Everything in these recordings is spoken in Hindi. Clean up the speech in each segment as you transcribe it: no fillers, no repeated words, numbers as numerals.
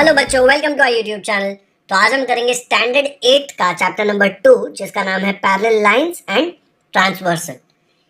हेलो बच्चों, welcome to our YouTube channel. तो आज हम करेंगे स्टैंडर्ड 8 का चैप्टर नंबर 2 जिसका नाम है पैरेलल लाइंस एंड ट्रांसवर्सल।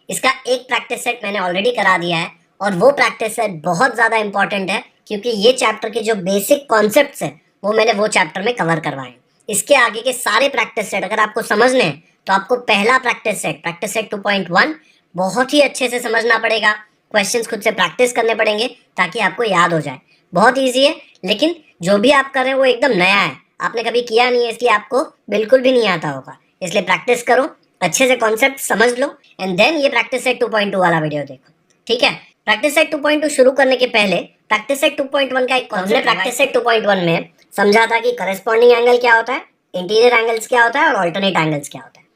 इसका एक प्रैक्टिस सेट मैंने ऑलरेडी करा दिया है और वो प्रैक्टिस सेट बहुत ज़्यादा इंपॉर्टेंट है क्योंकि ये चैप्टर के जो बेसिक कॉन्सेप्ट्स हैं वो मैंने वो चैप्टर में कवर करवाए। इसके आगे के सारे प्रैक्टिस सेट अगर आपको समझने हैं तो आपको पहला प्रैक्टिस सेट 2.1 बहुत ही अच्छे से समझना पड़ेगा। क्वेश्चंस खुद से प्रैक्टिस करने पड़ेंगे ताकि आपको याद हो जाए। बहुत ईजी है, लेकिन जो भी आप कर रहे हैं वो एकदम नया है, आपने कभी किया नहीं है, इसलिए आपको बिल्कुल भी नहीं आता होगा। इसलिए प्रैक्टिस करो, अच्छे से कॉन्सेप्ट समझ लो एंड देन ये प्रैक्टिस सेट 2.2 वाला वीडियो देखो। ठीक है, प्रैक्टिस सेट 2.2 शुरू करने के पहले प्रैक्टिस सेट 2.1 का एक हमने प्रैक्टिस सेट 2.1 में समझा था कि करस्पॉन्डिंग एंगल क्या होता है, इंटीरियर एंगल्स क्या होता है और अल्टरनेट एंगल्स क्या होता है।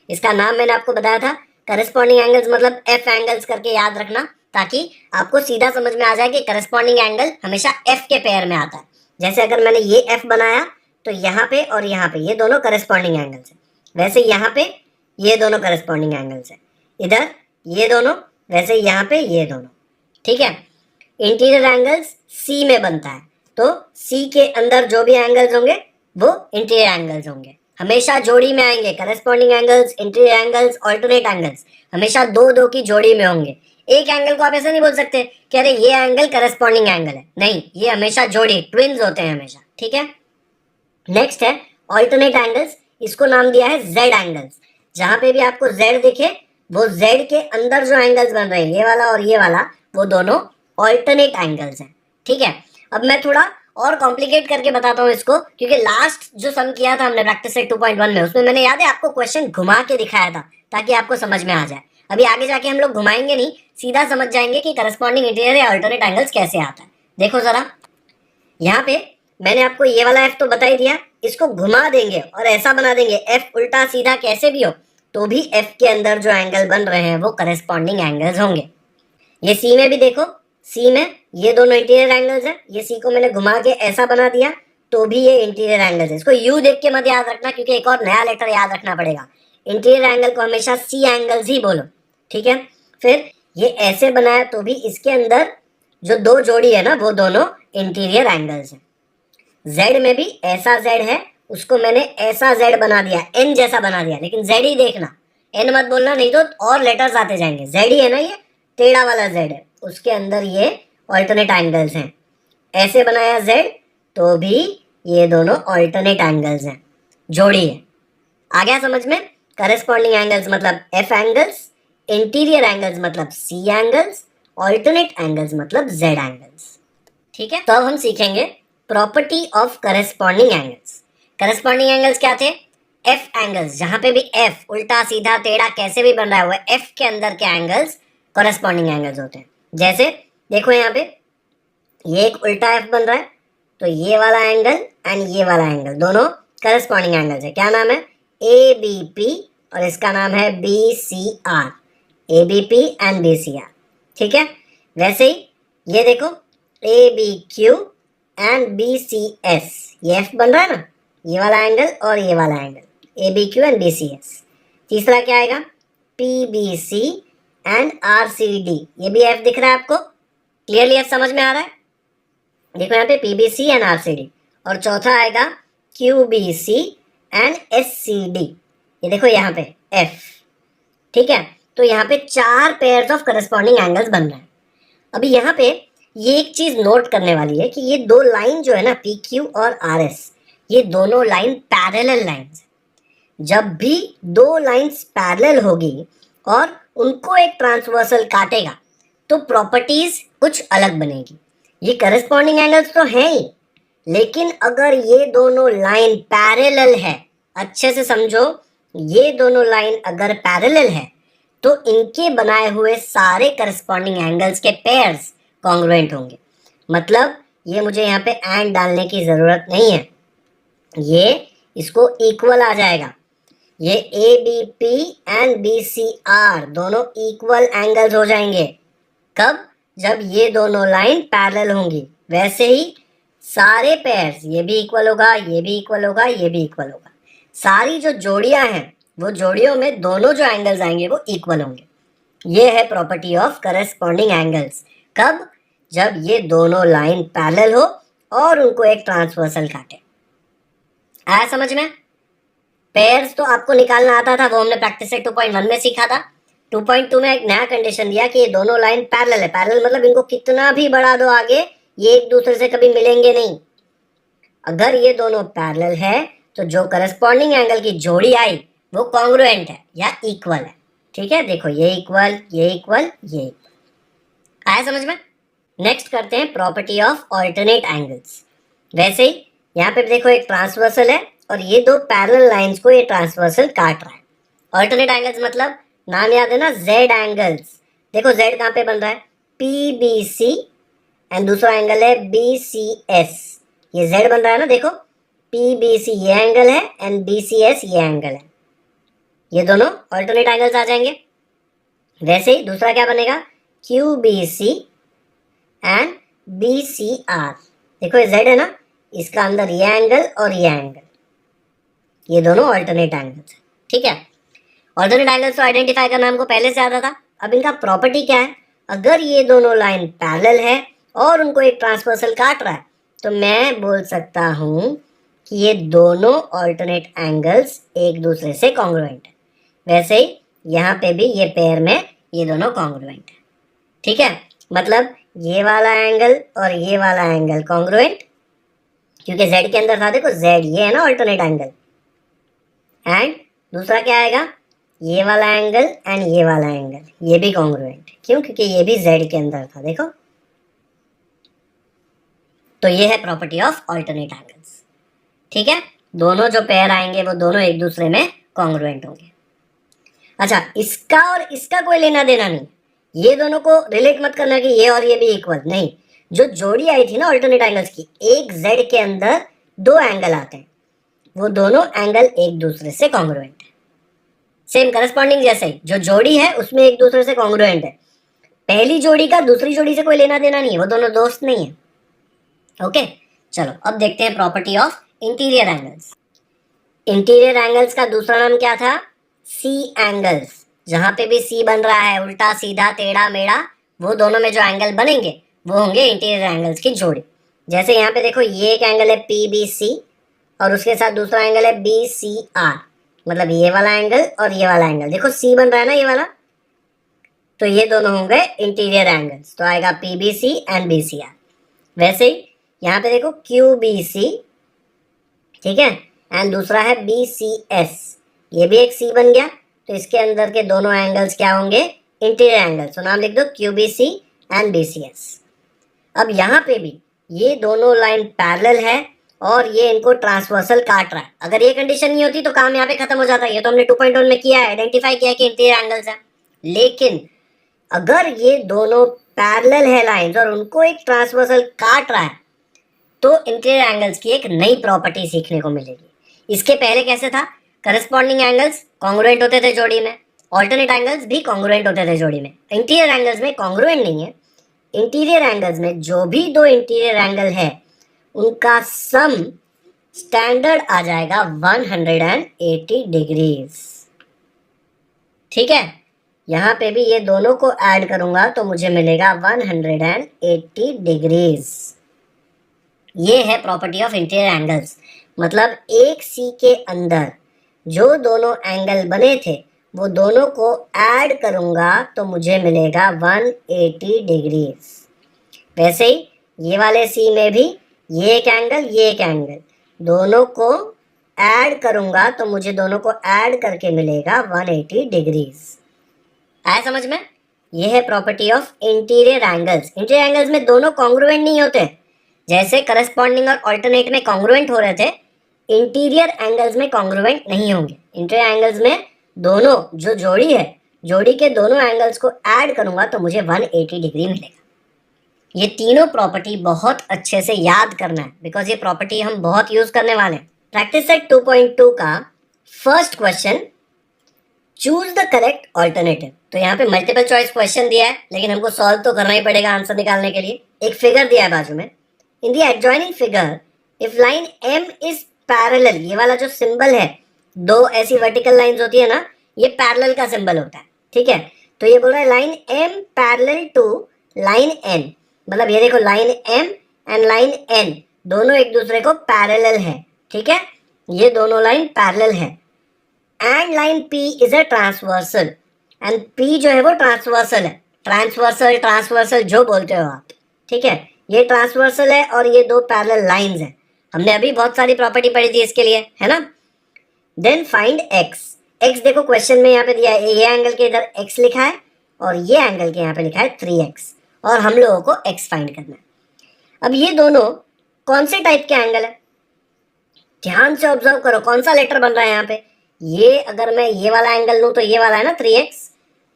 इसका नाम मैंने आपको बताया था करस्पॉन्डिंग एंगल्स मतलब एफ एंगल्स करके याद रखना, ताकि आपको सीधा समझ में आ जाए कि करस्पॉन्डिंग एंगल हमेशा एफ के पेयर में आता है। जैसे अगर मैंने ये एफ बनाया तो यहाँ पे और यहाँ पे ये दोनों करस्पॉन्डिंग एंगल्स हैं, वैसे यहाँ पे ये दोनों करस्पॉन्डिंग एंगल्स हैं, इधर ये दोनों, वैसे यहाँ पे ये दोनों। ठीक है, इंटीरियर एंगल्स सी में बनता है, तो सी के अंदर जो भी एंगल्स होंगे वो इंटीरियर एंगल्स होंगे, हमेशा जोड़ी में आएंगे। Corresponding angles, interior angles, alternate angles हमेशा दो दो की जोड़ी में होंगे। एक एंगल को आप ऐसे नहीं बोल सकते कि अरे ये एंगल करस्पॉन्डिंग एंगल है, नहीं, ये हमेशा जोड़ी ट्विन्स होते हैं हमेशा। ठीक है, नेक्स्ट है ऑल्टरनेट एंगल्स, इसको नाम दिया है जेड एंगल्स। जहां पे भी आपको जेड दिखे वो जेड के अंदर जो एंगल्स बन रहे हैं ये वाला और ये वाला, वो दोनों ऑल्टरनेट एंगल्स हैं। ठीक है, अब मैं थोड़ा और कॉम्प्लिकेट करके बताता हूँ इसको, क्योंकि लास्ट जो सम किया था हमने प्रैक्टिस सेट 2.1 में, उसमें मैंने याद है आपको क्वेश्चन घुमा के दिखाया था ताकि आपको समझ में आ जाए। अभी आगे जाके हम लोग घुमाएंगे नहीं, सीधा समझ जाएंगे कि करस्पॉन्डिंग इंटीरियर या अल्टरनेट एंगल्स कैसे आता है। देखो जरा, यहाँ पे मैंने आपको ये वाला एफ तो बता ही दिया, इसको घुमा देंगे और ऐसा बना देंगे एफ उल्टा सीधा कैसे भी हो तो भी एफ के अंदर जो एंगल बन रहे हैं वो करस्पॉन्डिंग एंगल्स होंगे। ये सी में भी देखो, सी में ये दोनों इंटीरियर एंगल्स हैं, ये सी को मैंने घुमा के ऐसा बना दिया तो भी ये इंटीरियर एंगल्स है। इसको यू देख के मत याद रखना क्योंकि एक और नया लेटर याद रखना पड़ेगा। इंटीरियर एंगल को हमेशा सी एंगल्स ही बोलो। ठीक है, फिर ये ऐसे बनाया तो भी इसके अंदर जो दो जोड़ी है ना वो दोनों इंटीरियर एंगल्स हैं। जेड में भी ऐसा जेड है, उसको मैंने ऐसा जेड बना दिया, एन जैसा बना दिया, लेकिन जेड ही देखना, एन मत बोलना नहीं तो और लेटर्स आते जाएंगे। जेड ही है ना, ये टेढ़ा वाला जेड है, उसके अंदर ये ऑल्टरनेट एंगल्स हैं। ऐसे बनाया जेड तो भी ये दोनों ऑल्टरनेट एंगल्स हैं, जोड़ी है। आ गया समझ में? करस्पॉन्डिंग एंगल्स मतलब एफ एंगल्स, इंटीरियर एंगल्स मतलब सी एंगल्स, ऑल्टरनेट एंगल्स मतलब जेड एंगल्स। ठीक है, तो अब हम सीखेंगे property of corresponding angles. Corresponding angles क्या थे? एफ एंगल्स, जहां पे भी एफ उल्टा सीधा टेढ़ा कैसे भी बन रहा है वो एफ के अंदर के एंगल्स करस्पॉन्डिंग एंगल्स होते हैं। जैसे देखो यहाँ पे ये एक उल्टा एफ बन रहा है तो ये वाला एंगल एंड ये वाला एंगल दोनों करस्पॉन्डिंग एंगल्स है। क्या नाम है? ए बी पी, और इसका नाम है B C R, A B P and B C R. ठीक है, वैसे ही ये देखो A B Q and B C S, ये एफ बन रहा है ना, ये वाला एंगल और ये वाला angle, A B Q and B C S. तीसरा क्या आएगा? P B C and R C D, ये भी एफ दिख रहा है आपको? क्लियरली एफ समझ में आ रहा है? देखो यहाँ पे P B C and R C D. और चौथा आएगा Q B C and S C D, ये देखो यहाँ पे एफ। ठीक है, तो यहाँ पे 4 पेयर्स ऑफ करस्पॉन्डिंग एंगल्स बन रहे हैं। अभी यहाँ पे ये एक चीज नोट करने वाली है कि ये दो लाइन जो है ना पी क्यू और आर एस, ये दोनों लाइन पैरेलल लाइंस। जब भी दो लाइंस पैरेलल होगी और उनको एक ट्रांसवर्सल काटेगा तो प्रॉपर्टीज कुछ अलग बनेगी। ये करस्पॉन्डिंग एंगल्स तो हैं ही, लेकिन अगर ये दोनों लाइन पैरेलल है, अच्छे से समझो, ये दोनों लाइन अगर पैरेलल है तो इनके बनाए हुए सारे करस्पॉन्डिंग एंगल्स के पेयर्स कॉन्ग्रुएंट होंगे। मतलब ये मुझे यहाँ पे एंड डालने की जरूरत नहीं है, ये इसको इक्वल आ जाएगा। ये A B P and B C R दोनों इक्वल एंगल्स हो जाएंगे। कब? जब ये दोनों लाइन पैरेलल होंगी। वैसे ही सारे पेयर्स, ये भी इक्वल होगा, ये भी इक्वल होगा, ये भी इक्वल होगा। सारी जो जोड़ियां हैं वो जोड़ियों में दोनों जो एंगल्स आएंगे वो इक्वल होंगे। ये है प्रॉपर्टी ऑफ करस्पॉन्डिंग एंगल्स। कब? जब ये दोनों लाइन पैरेलल हो और उनको एक ट्रांसवर्सल काटे। आया समझ में? पेयर्स तो आपको निकालना आता था, वो हमने प्रैक्टिस सेट 2.1 में सीखा था। 2.2 में एक नया कंडीशन दिया कि ये दोनों लाइन पैरेलल है। पैरेलल मतलब इनको कितना भी बढ़ा दो आगे, ये एक दूसरे से कभी मिलेंगे नहीं। अगर ये दोनों पैरेलल है तो जो करस्पॉन्डिंग एंगल की जोड़ी आई वो कॉन्ग्रुएंट है या इक्वल है। ठीक है, देखो ये इक्वल, ये इक्वल, ये इक्वल। आया समझ में? नेक्स्ट करते हैं प्रॉपर्टी ऑफ ऑल्टरनेट एंगल्स। वैसे ही यहाँ पे देखो एक ट्रांसवर्सल है और ये दो पैरेलल लाइंस को ये ट्रांसवर्सल काट रहा है। ऑल्टरनेट एंगल्स मतलब नाम याद है ना, जेड एंगल्स। देखो जेड कहाँ पे बन रहा है, पी बी सी, एंड दूसरा एंगल है बी सी एस। ये जेड बन रहा है ना, देखो पी बी सी ये एंगल है एंड बी सी एस ये एंगल है। ये दोनों ऑल्टरनेट एंगल्स आ जाएंगे। वैसे ही दूसरा क्या बनेगा, Q B C and B C R. देखो ये जेड है ना, इसका अंदर ये एंगल और ये एंगल, ये दोनों ऑल्टरनेट एंगल्स है। ठीक है, ऑल्टरनेट एंगल्स को आइडेंटिफाई करना हमको पहले से आता था। अब इनका प्रॉपर्टी क्या है, अगर ये दोनों लाइन पैरेलल है और उनको एक ट्रांसवर्सल काट रहा है तो मैं बोल सकता हूं कि ये दोनों ऑल्टरनेट एंगल्स एक दूसरे से कॉन्ग्रुएंट है। वैसे ही यहाँ पे भी ये पेयर में ये दोनों कॉन्ग्रुएंट है। ठीक है, मतलब ये वाला एंगल और ये वाला एंगल कॉन्ग्रुएंट, क्योंकि z के अंदर था, देखो z ये है ना ऑल्टरनेट एंगल। एंड दूसरा क्या आएगा, ये वाला एंगल एंड ये वाला एंगल, ये भी कॉन्ग्रुएंट। क्यों? क्योंकि ये भी z के अंदर था, देखो। तो ये है प्रॉपर्टी ऑफ ऑल्टरनेट एंगल्स। ठीक है, दोनों जो पेयर आएंगे वो दोनों एक दूसरे में कॉन्ग्रुएंट होंगे। अच्छा, इसका और इसका कोई लेना देना नहीं, ये दोनों को रिलेट मत करना कि ये और ये भी इक्वल, नहीं। जो जोड़ी आई थी ना ऑल्टरनेट एंगल्स की, एक z के अंदर दो एंगल आते हैं, वो दोनों एंगल एक दूसरे से कॉन्ग्रुएंट है। सेम करस्पॉन्डिंग जैसे ही जो जोड़ी है उसमें एक दूसरे से कॉन्ग्रुएंट है। पहली जोड़ी का दूसरी जोड़ी से कोई लेना देना नहीं है, वो दोनों दोस्त नहीं है। ओके, चलो अब देखते हैं property of interior angles. Interior angles का दूसरा नाम क्या था, सी एंगल्स। जहां पे भी सी बन रहा है, उल्टा सीधा टेढ़ा मेढ़ा, वो दोनों में जो एंगल बनेंगे वो होंगे इंटीरियर एंगल्स की जोड़ी। जैसे यहाँ पे देखो ये एक एंगल है पी बी सी और उसके साथ दूसरा एंगल है बी सी आर, मतलब ये वाला एंगल और ये वाला एंगल। देखो सी बन रहा है ना ये वाला, तो ये दोनों होंगे इंटीरियर एंगल्स, तो आएगा P B C and B C R. वैसे ही यहाँ पे देखो क्यू बी सी, ठीक है, एंड दूसरा है बी सी एस, ये भी एक सी बन गया। तो इसके अंदर के दोनों एंगल्स क्या होंगे, इंटीरियर एंगल्स। तो नाम लिख दो Q B C and B C S. अब यहाँ पे भी ये दोनों लाइन पैरेलल है और ये इनको ट्रांसवर्सल काट रहा है। अगर ये कंडीशन नहीं होती तो काम यहाँ पे खत्म हो जाता है। ये तो हमने 2.1 में किया है, आइडेंटिफाई किया कि इंटीरियर एंगल्स है। लेकिन अगर ये दोनों पैरेलल है लाइंस और उनको एक ट्रांसवर्सल काट रहा है तो इंटीरियर एंगल्स की एक नई प्रॉपर्टी सीखने को मिलेगी। इसके पहले कैसे था, करस्पॉन्डिंग एंगल्स कॉन्ग्रुएंट होते थे जोड़ी में, ऑल्टरनेट एंगल्स भी कॉन्ग्रुएंट होते थे जोड़ी में। इंटीरियर एंगल्स में कॉन्ग्रुएंट नहीं है। इंटीरियर एंगल्स में जो भी दो इंटीरियर एंगल है उनका सम स्टैंडर्ड आ जाएगा 180 डिग्रीज। ठीक है, यहां पे भी ये दोनों को ऐड करूंगा तो मुझे मिलेगा 180 डिग्रीज। ये है प्रॉपर्टी ऑफ इंटीरियर एंगल्स। मतलब एक सी के अंदर जो दोनों एंगल बने थे वो दोनों को ऐड करूंगा तो मुझे मिलेगा 180 डिग्रीज। वैसे ही ये वाले सी में भी ये एक एंगल, ये एक एंगल, दोनों को ऐड करूंगा तो मुझे दोनों को ऐड करके मिलेगा 180 डिग्रीज। आया समझ में? ये है property of interior angles. Interior angles में दोनों कॉन्ग्रुएंट नहीं होते, जैसे करस्पॉन्डिंग और ऑल्टरनेट में कॉन्ग्रुएंट हो रहे थे, इंटीरियर एंगल्स में कॉन्ग्रुएंट नहीं होंगे। इंटीरियर एंगल्स में दोनों जो जोड़ी है, जोड़ी के दोनों एंगल्स को ऐड करूंगा तो मुझे 180 डिग्री मिलेगा। ये तीनों प्रॉपर्टी बहुत अच्छे से याद करना है, बिकॉज ये प्रॉपर्टी हम बहुत यूज करने वाले हैं। प्रैक्टिस सेट 2.2 का first question, choose the correct alternative. तो यहाँ पे मल्टीपल चॉइस क्वेश्चन दिया है, लेकिन हमको सॉल्व तो करना ही पड़ेगा आंसर निकालने के लिए। एक फिगर दिया है बाजू में, in the adjoining figure if line M is parallel, ये वाला जो सिंबल है, दो ऐसी वर्टिकल लाइंस होती है ना, ये पैरेलल का सिंबल होता है। ठीक है, तो ये बोल रहा है line M parallel to line N, मतलब ये देखो line M and line N दोनों एक दूसरे को पैरेलल है, ठीक है, ये दोनों लाइन पैरेलल है। And line P is a transversal, and P जो है वो ट्रांसवर्सल है। ट्रांसवर्सल ट्रांसवर्सल जो बोलते हो आप, ठीक है, ये ट्रांसवर्सल है और ये दो पैरेलल लाइंस है। हमने अभी बहुत सारी प्रॉपर्टी पढ़ी थी इसके लिए, है ना। Then find x। x देखो क्वेश्चन में यहाँ पे दिया है, ये एंगल के इधर x लिखा है और ये एंगल के यहाँ पे लिखा है 3x, और हम लोगों को x फाइंड करना है। अब ये दोनों कौन से टाइप के एंगल है, ध्यान से ऑब्जर्व करो कौन सा लेटर बन रहा है यहाँ पे। ये अगर मैं ये वाला एंगल लूं तो ये वाला है ना 3x,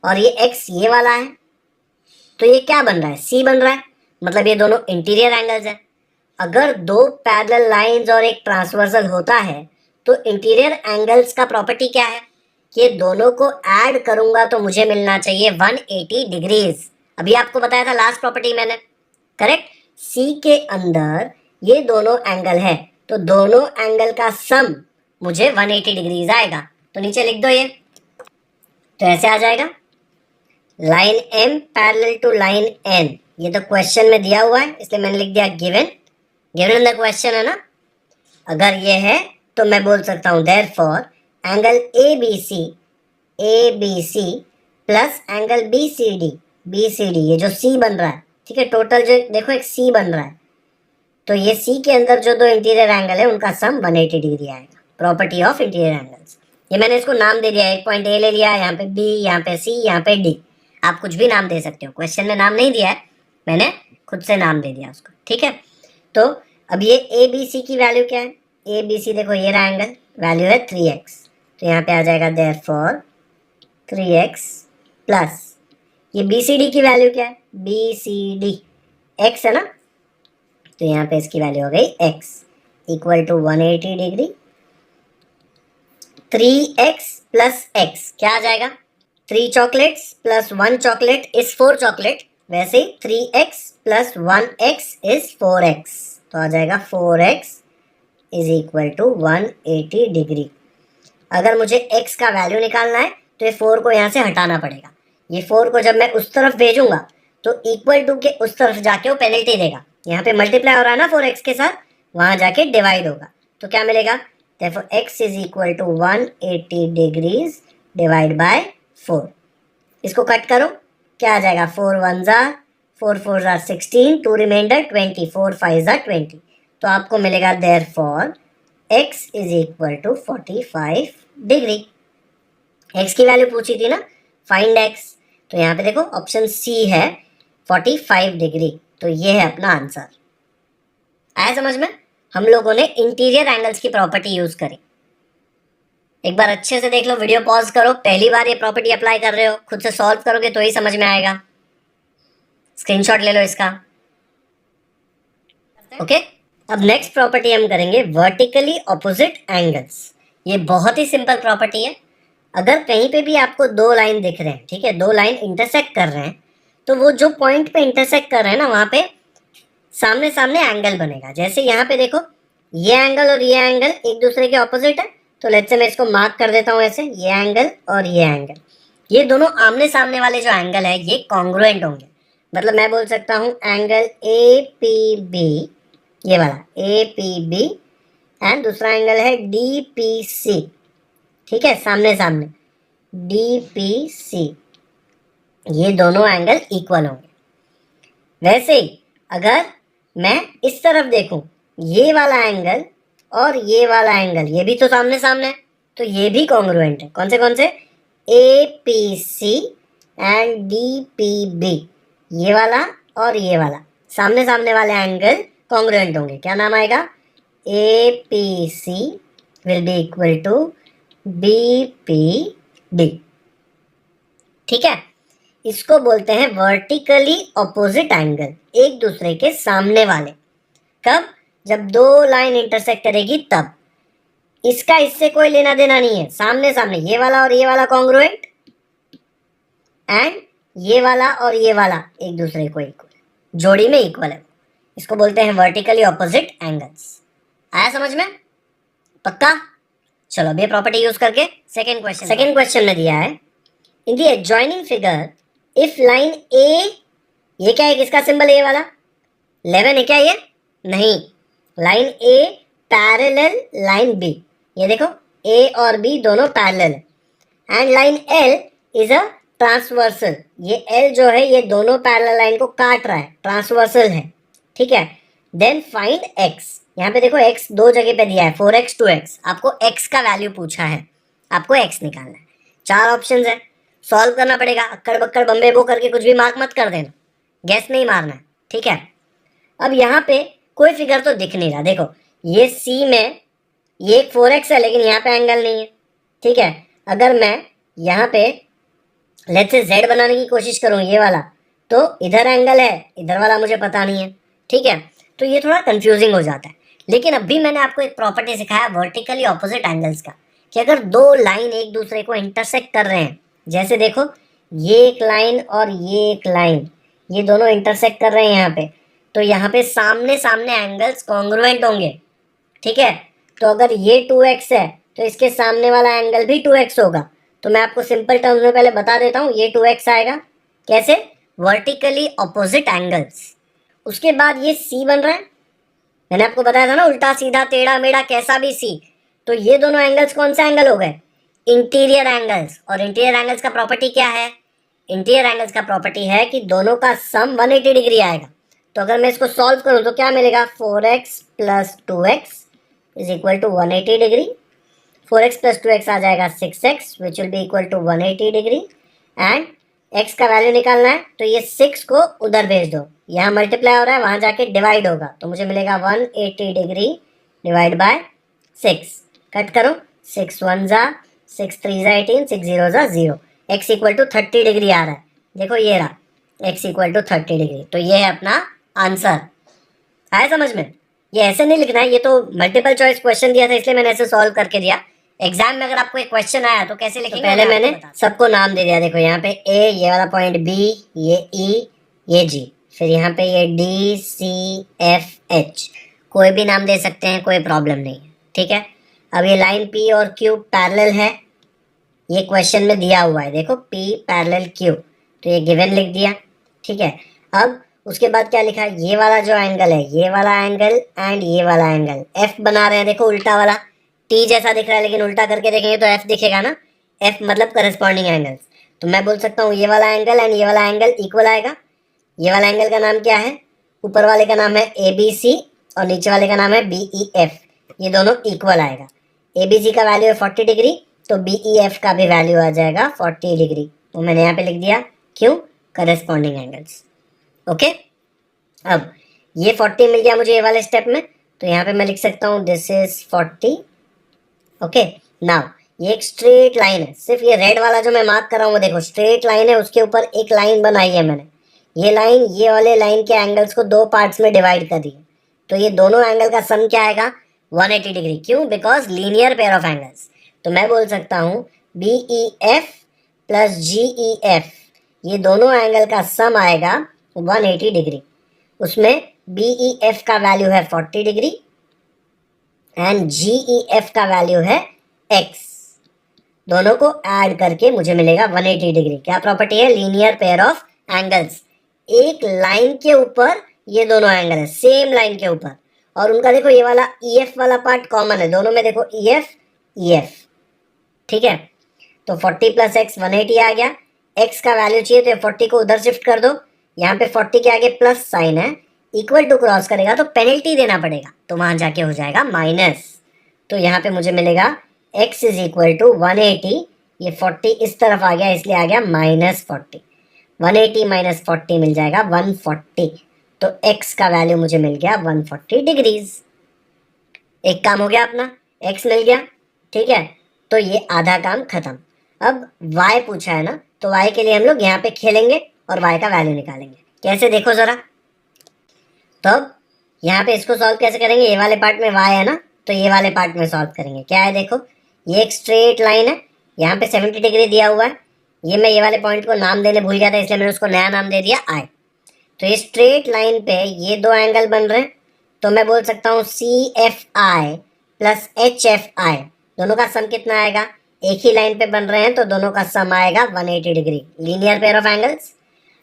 और ये x ये वाला है, तो ये क्या बन रहा है, c बन रहा है, मतलब ये दोनों इंटीरियर एंगल्स हैं। अगर दो पैरेलल लाइंस और एक ट्रांसवर्सल होता है तो इंटीरियर एंगल्स का प्रॉपर्टी क्या है, ये दोनों को ऐड करूंगा तो मुझे मिलना चाहिए 180 डिग्रीज। अभी आपको बताया था लास्ट प्रॉपर्टी मैंने, करेक्ट। C के अंदर ये दोनों एंगल है तो दोनों एंगल का सम मुझे 180 डिग्रीज आएगा। तो नीचे लिख दो ये, तो ऐसे आ जाएगा line M parallel to line N। ये तो क्वेश्चन में दिया हुआ है इसलिए मैंने लिख दिया given, given in the question है ना। अगर ये है तो मैं बोल सकता हूं therefore angle ABC plus angle BCD, ये जो C बन रहा है, ठीक है, टोटल जो देखो एक C बन रहा है, तो ये C के अंदर जो दो इंटीरियर एंगल है उनका सम 180 डिग्री आएगा। प्रॉपर्टी ऑफ इंटीरियर एंगल्स, ये मैंने इसको नाम दे दिया, एक पॉइंट A ले लिया, यहाँ पे B, यहाँ पे C, यहाँ पे D। आप कुछ भी नाम दे सकते हो, क्वेश्चन में नाम नहीं दिया है, मैंने खुद से नाम दे दिया उसको, ठीक है। तो अब ये ABC की वैल्यू क्या है, ABC देखो ये रहा एंगल, वैल्यू है 3x, तो यहाँ पे आ जाएगा देयरफॉर 3x प्लस ये BCD की वैल्यू क्या है, BCD x है ना, तो यहाँ पे इसकी वैल्यू हो गई x equal to 180 degree. 3x plus x क्या आ जाएगा, 3 chocolates plus 1 chocolate is 4 chocolate, वैसे ही 3x plus 1x is 4x, तो आ जाएगा 4x is equal to 180 degree. अगर मुझे x का वैल्यू निकालना है तो ये 4 को यहाँ से हटाना पड़ेगा। ये 4 को जब मैं उस तरफ भेजूंगा तो इक्वल टू के उस तरफ जाके वो पेनल्टी देगा। यहाँ पे मल्टीप्लाई हो रहा है ना 4x के साथ, वहां जाके डिवाइड होगा, तो क्या मिलेगा, therefore x is equal to 180 degrees divide by 4। इसको कट करो, क्या आ जाएगा, 4 1 जार 4 4 जार 16, 2 रिमाइंडर 20, 4 5 जार 20, तो आपको मिलेगा therefore x is equal to 45 degree. x की वैल्यू पूछी थी ना, फाइंड x, तो यहाँ पे देखो ऑप्शन C है 45 डिग्री, तो ये है अपना आंसर। आया समझ में, हम लोगों ने इंटीरियर एंगल्स की प्रॉपर्टी यूज करी। एक बार अच्छे से देख लो, वीडियो पॉज करो, पहली बार ये प्रॉपर्टी अप्लाई कर रहे हो, खुद से सॉल्व करोगे तो ही समझ में आएगा। स्क्रीनशॉट ले लो इसका, ओके। अब नेक्स्ट प्रॉपर्टी हम करेंगे वर्टिकली ऑपोजिट एंगल्स। ये बहुत ही सिंपल प्रॉपर्टी है। अगर कहीं पे भी आपको दो लाइन दिख रहे हैं, ठीक है, दो लाइन इंटरसेक्ट कर रहे हैं, तो वो जो पॉइंट पे इंटरसेक्ट कर रहे हैं ना, वहां पे सामने सामने एंगल बनेगा। जैसे यहाँ पे देखो ये एंगल और ये एंगल एक दूसरे के ऑपोजिट है, तो लेट्स से मैं इसको मार्क कर देता हूँ ऐसे, ये एंगल और ये एंगल, ये दोनों आमने सामने वाले जो एंगल है ये कॉन्ग्रुएंट होंगे। मतलब मैं बोल सकता हूँ एंगल APB, ये वाला APB, एंड दूसरा एंगल है DPC, ठीक है, सामने सामने DPC, ये दोनों एंगल इक्वल होंगे। वैसे ही अगर मैं इस तरफ देखूं, ये वाला एंगल और ये वाला एंगल, ये भी तो सामने सामने है, तो ये भी कॉन्ग्रुएंट है। कौन से APC एंड DPB, ये वाला और ये वाला सामने सामने वाले एंगल कॉन्ग्रुएंट होंगे। क्या नाम आएगा, APC will be equal to BPD, ठीक है। इसको बोलते हैं वर्टिकली ऑपोजिट एंगल, एक दूसरे के सामने वाले। कब, जब दो लाइन इंटरसेक्ट करेगी तब। इसका इससे कोई लेना देना नहीं है, सामने सामने ये वाला और ये वाला कॉन्ग्रुएंट, एंड ये वाला और ये वाला एक दूसरे को इक्वल, जोड़ी में इक्वल है। इसको बोलते हैं वर्टिकली ऑपोजिट एंगल्स। आया समझ में, पक्का। चलो अब ये प्रॉपर्टी यूज करके सेकेंड क्वेश्चन में दिया है, इन the adjoining figure if line A, ये क्या है, किसका सिंबल है, ये वाला 11 है क्या, ये नहीं, लाइन ए पैरेलल लाइन बी, ये देखो ए और बी दोनों पैरेलल है। And line L is a transversal, ये एल जो है ये दोनों पैरेलल लाइन को काट रहा है, ट्रांसवर्सल है, ठीक है। देन फाइंड एक्स, यहाँ पे देखो एक्स दो जगह पे दिया है, 4x 2x, आपको एक्स का वैल्यू पूछा है, आपको एक्स निकालना है। 4 ऑप्शंस है, सॉल्व करना पड़ेगा, अक्कड़ बक्कड़ बम्बे बो करके कुछ भी मार्क मत कर देना, गैस नहीं मारना है, ठीक है। अब यहाँ पे कोई फिगर तो दिख नहीं रहा, देखो ये सी में ये 4x है लेकिन यहाँ पे एंगल नहीं है, ठीक है। अगर मैं यहाँ पे लेट्स से z बनाने की कोशिश करूँ ये वाला, तो इधर एंगल है, इधर वाला मुझे पता नहीं है, ठीक है। तो ये थोड़ा कंफ्यूजिंग हो जाता है। लेकिन अभी मैंने आपको एक प्रॉपर्टी सिखाया वर्टिकली ऑपोजिट एंगल्स का, कि अगर दो लाइन एक दूसरे को इंटरसेक्ट कर रहे हैं, जैसे देखो ये एक लाइन और ये एक लाइन, ये दोनों इंटरसेक्ट कर रहे हैं यहाँ पे, तो यहाँ पे सामने सामने एंगल्स कॉन्ग्रुएंट होंगे, ठीक है। तो अगर ये 2x है तो इसके सामने वाला एंगल भी 2x होगा। तो मैं आपको सिंपल टर्म्स में पहले बता देता हूँ, ये 2x आएगा, कैसे, वर्टिकली ऑपोजिट एंगल्स। उसके बाद ये c बन रहा है, मैंने आपको बताया था ना उल्टा सीधा टेढ़ा मेढ़ा कैसा भी c, तो ये दोनों एंगल्स कौन सा एंगल हो गए, इंटीरियर एंगल्स। और इंटीरियर एंगल्स का प्रॉपर्टी क्या है, इंटीरियर एंगल्स का प्रॉपर्टी है कि दोनों का सम 180 डिग्री आएगा। तो अगर मैं इसको सॉल्व करूं तो क्या मिलेगा, 4x plus 2x is equal to 180 degree, 4x plus 2x आ जाएगा 6x which will be equal to 180 degree. And x का वैल्यू निकालना है तो ये 6 को उधर भेज दो, यहाँ मल्टीप्लाई हो रहा है वहाँ जाके डिवाइड होगा, तो मुझे मिलेगा 180 डिग्री डिवाइड बाय 6, कट करो, 6 1 जा 6 3 जा 18, 6 0 जा 0, x इक्वल टू 30 डिग्री आ रहा है, देखो ये रहा x इक्वल टू 30 डिग्री। तो ये है अपना आंसर, आया समझ में। ये ऐसे नहीं लिखना है, ये तो मल्टीपल चॉइस क्वेश्चन दिया था इसलिए मैंने ऐसे सॉल्व करके दिया। एग्जाम में अगर आपको एक क्वेश्चन आया तो कैसे लिखेंगे, तो पहले मैंने सबको नाम दे दिया, देखो यहाँ पे ए, ये वाला पॉइंट बी, ये ई, ये जी, फिर यहाँ पे ये डी सी एफ एच, कोई भी नाम दे सकते हैं, कोई प्रॉब्लम नहीं है, ठीक है। अब ये लाइन पी और क्यू पैरेलल है, ये क्वेश्चन में दिया हुआ है, देखो पी पैरेलल क्यू, तो ये गिवन लिख दिया, ठीक है। अब उसके बाद क्या लिखा है, ये वाला जो एंगल है, ये वाला एंगल एंड ये वाला एंगल, एफ बना रहे हैं, देखो उल्टा वाला, टी जैसा दिख रहा है लेकिन उल्टा करके देखेंगे तो एफ दिखेगा ना, एफ मतलब करस्पॉन्डिंग एंगल्स। तो मैं बोल सकता हूँ ये वाला एंगल एंड ये वाला एंगल इक्वल आएगा। ये वाला एंगल का नाम क्या है, ऊपर वाले का नाम है ए बी सी और नीचे वाले का नाम है बी ई एफ, ये दोनों इक्वल आएगा। ए बी सी का वैल्यू है 40 डिग्री, तो बी ई एफ का भी वैल्यू आ जाएगा 40 डिग्री, वो मैंने यहाँ पे लिख दिया, क्यों, करस्पॉन्डिंग एंगल्स, ओके। अब ये 40 मिल गया मुझे ये वाले स्टेप में, तो यहाँ पे मैं लिख सकता हूँ दिस इज 40, ओके। नाउ ये एक स्ट्रेट लाइन है, सिर्फ ये रेड वाला जो मैं मार्क कर रहा हूँ वो देखो स्ट्रेट लाइन है, उसके ऊपर एक लाइन बनाई है मैंने, ये लाइन ये वाले लाइन के एंगल्स को दो पार्ट्स में डिवाइड कर दी है, तो ये दोनों एंगल का सम क्या आएगा, 180 डिग्री, क्यों, because linear pair of angles. तो मैं बोल सकता हूँ B E F plus G E F, ये दोनों एंगल का सम आएगा 180 डिग्री। उसमें बी ई एफ का वैल्यू है 40 degree and G E F का वैल्यू है x, दोनों को ऐड करके मुझे मिलेगा 180 डिग्री। क्या प्रॉपर्टी है, लीनियर पेयर ऑफ एंगल्स, एक लाइन के ऊपर ये दोनों एंगल है, सेम लाइन के ऊपर, और उनका देखो ये वाला ई एफ वाला पार्ट कॉमन है, दोनों में देखो ई एफ, ठीक है। तो 40 प्लस एक्स 180 आ गया, x का वैल्यू चाहिए तो 40 को उधर शिफ्ट कर दो, यहाँ पे 40 के आगे प्लस साइन है, इक्वल टू क्रॉस करेगा तो पेनल्टी देना पड़ेगा, तो वहां जाके हो जाएगा माइनस, तो यहाँ पे मुझे मिलेगा x इज इक्वल टू 180, ये 40 इस तरफ आ गया इसलिए आ गया -40, 180 माइनस 40 मिल जाएगा 140, तो x का वैल्यू मुझे मिल गया 140 डिग्रीज। एक काम हो गया अपना, x मिल गया, ठीक है, तो ये आधा काम खत्म। अब y पूछा है ना, तो y के लिए हम लोग यहाँ पे खेलेंगे और y का वैल्यू निकालेंगे, कैसे देखो जरा। तो अब यहाँ पे इसको सॉल्व कैसे करेंगे, ये वाले पार्ट में y है ना, तो ये वाले पार्ट में सॉल्व करेंगे। क्या है देखो, ये एक स्ट्रेट लाइन है, यहाँ पे 70 डिग्री दिया हुआ है, ये वाले पॉइंट को नाम देने भूल गया था इसलिए मैंने उसको नया नाम दे दिया I। तो ये स्ट्रेट लाइन पे ये दो एंगल बन रहे हैं, तो मैं बोल सकता हूँ CFI प्लस HFI, दोनों का सम कितना आएगा, एक ही लाइन पे बन रहे हैं तो दोनों का सम आएगा 180 degree, linear pair of angles.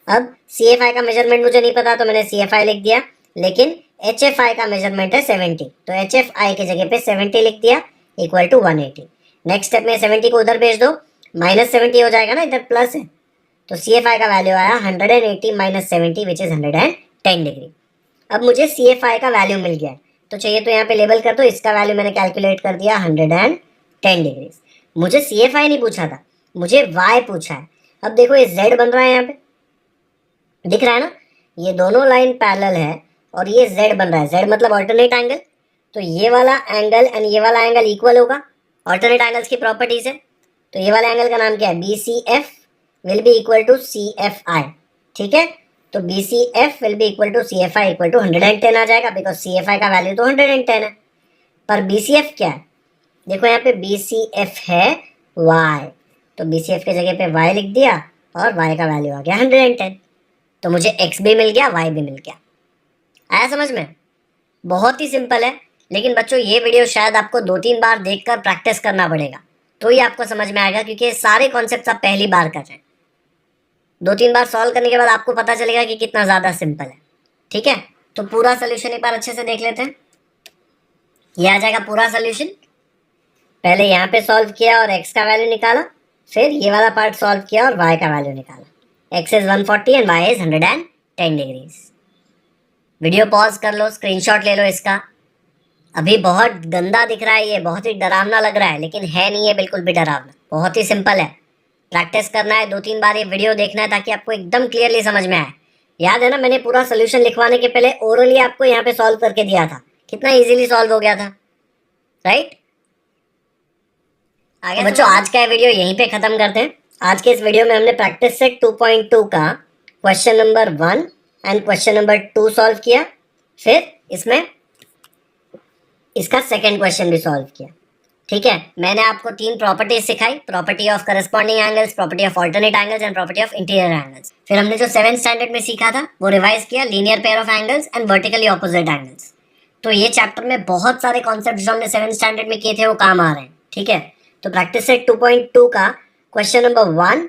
अब CFI का मेजरमेंट मुझे नहीं पता तो मैंने CFI लिख दिया, लेकिन HFI का मेजरमेंट है 70, तो HFI की जगह पे 70 लिख दिया इक्वल टू 180। नेक्स्ट स्टेप में 70 को उधर भेज दो, -70 हो जाएगा ना, इधर प्लस है, तो CFI का वैल्यू आया 180 माइनस 70 विच इज 110 डिग्री। अब मुझे CFI का वैल्यू मिल गया, तो चाहिए तो यहाँ पे लेबल कर दो, इसका वैल्यू मैंने कैलकुलेट कर दिया 110 डिग्री। मुझे CFI नहीं पूछा था, मुझे Y पूछा है। अब देखो ये Z बन रहा है, यहाँ पे दिख रहा है ना, ये दोनों लाइन पैरेलल है और ये Z बन रहा है, Z मतलब ऑल्टरनेट एंगल, तो ये वाला एंगल एंड ये वाला एंगल इक्वल होगा, ऑल्टरनेट एंगल्स की प्रॉपर्टीज है। तो ये वाला एंगल का नाम क्या है, BCF will be equal to CFI, ठीक है। तो BCF will be equal to CFI equal to 110 आ जाएगा, बिकॉज CFI का वैल्यू तो 110 है, पर BCF क्या है, देखो यहाँ पे BCF है Y, तो BCF के जगह पे Y लिख दिया और Y का वैल्यू आ गया 110, तो मुझे X भी मिल गया, Y भी मिल गया। आया समझ में? बहुत ही सिंपल है, लेकिन बच्चों ये वीडियो शायद आपको 2-3 बार देखकर प्रैक्टिस करना पड़ेगा, तो ही आपको समझ में आएगा, क्योंकि ये सारे कॉन्सेप्ट आप पहली बार कर रहे हैं। 2-3 बार सॉल्व करने के बाद आपको पता चलेगा कि कितना ज़्यादा सिंपल है, ठीक है। तो पूरा सोल्यूशन एक बार अच्छे से देख लेते हैं। ये आ जाएगा पूरा सोल्यूशन, पहले यहाँ पे सॉल्व किया और x का वैल्यू निकाला, फिर ये वाला पार्ट सॉल्व किया और y का वैल्यू निकाला। x is 140 and y is 110 degrees. Video pause कर लो, स्क्रीनशॉट ले लो इसका। अभी बहुत गंदा दिख रहा है, ये बहुत ही डरावना लग रहा है, लेकिन है नहीं है बिल्कुल भी डरावना, बहुत ही सिंपल है। प्रैक्टिस करना है, 2-3 बार ये वीडियो देखना है ताकि आपको एकदम क्लियरली समझ में आए। याद है ना, मैंने पूरा सोल्यूशन लिखवाने के पहले ओरली आपको यहाँ पे सॉल्व करके दिया था, कितना इजीली सॉल्व हो गया था, राइट। आगे बच्चों आज का वीडियो यहीं पे खत्म करते हैं। आज के इस वीडियो में हमने प्रैक्टिस सेट 2.2 का question number 1 and question number 2 solve किया, फिर इसमें इसका सेकंड क्वेश्चन भी सॉल्व किया, ठीक है। मैंने आपको 3 प्रॉपर्टीज सिखाई, property of corresponding angles, property of alternate angles and property of interior angles. फिर हमने जो 7th स्टैंडर्ड में सीखा था वो रिवाइज किया, linear pair of angles and vertically opposite angles. तो ये चैप्टर में बहुत सारे कॉन्सेप्ट जो हमने 7th स्टैंडर्ड में किए थे वो काम आ रहे हैं, ठीक है। तो प्रैक्टिस सेट 2.2 का क्वेश्चन नंबर 1,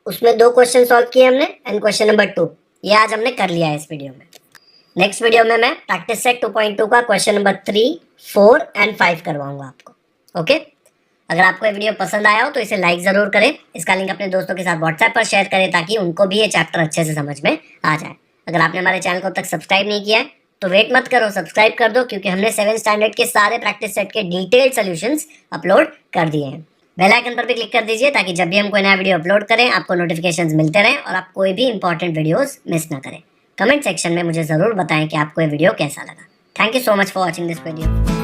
उसमें 2 क्वेश्चन सॉल्व किए हमने, एंड क्वेश्चन नंबर 2 ये आज हमने कर लिया है इस वीडियो में। नेक्स्ट वीडियो में मैं प्रैक्टिस सेट 2.2 का क्वेश्चन नंबर 3, 4 एंड 5 करवाऊंगा आपको, ओके। अगर आपको ये वीडियो पसंद आया हो तो इसे लाइक ज़रूर करें, इसका लिंक अपने दोस्तों के साथ व्हाट्सएप पर शेयर करें ताकि उनको भी ये चैप्टर अच्छे से समझ में आ जाए। अगर आपने हमारे चैनल को अब तक सब्सक्राइब नहीं किया है तो वेट मत करो, सब्सक्राइब कर दो, क्योंकि हमने 7th स्टैंडर्ड के सारे प्रैक्टिस सेट के डिटेल्ड सॉल्यूशंस अपलोड कर दिए हैं। बेल आइकन पर भी क्लिक कर दीजिए ताकि जब भी हम कोई नया वीडियो अपलोड करें आपको नोटिफिकेशंस मिलते रहें और आप कोई भी इंपॉर्टेंट वीडियोस मिस ना करें। कमेंट सेक्शन में मुझे ज़रूर बताएं कि आपको ये वीडियो कैसा लगा। Thank you so much for watching this video.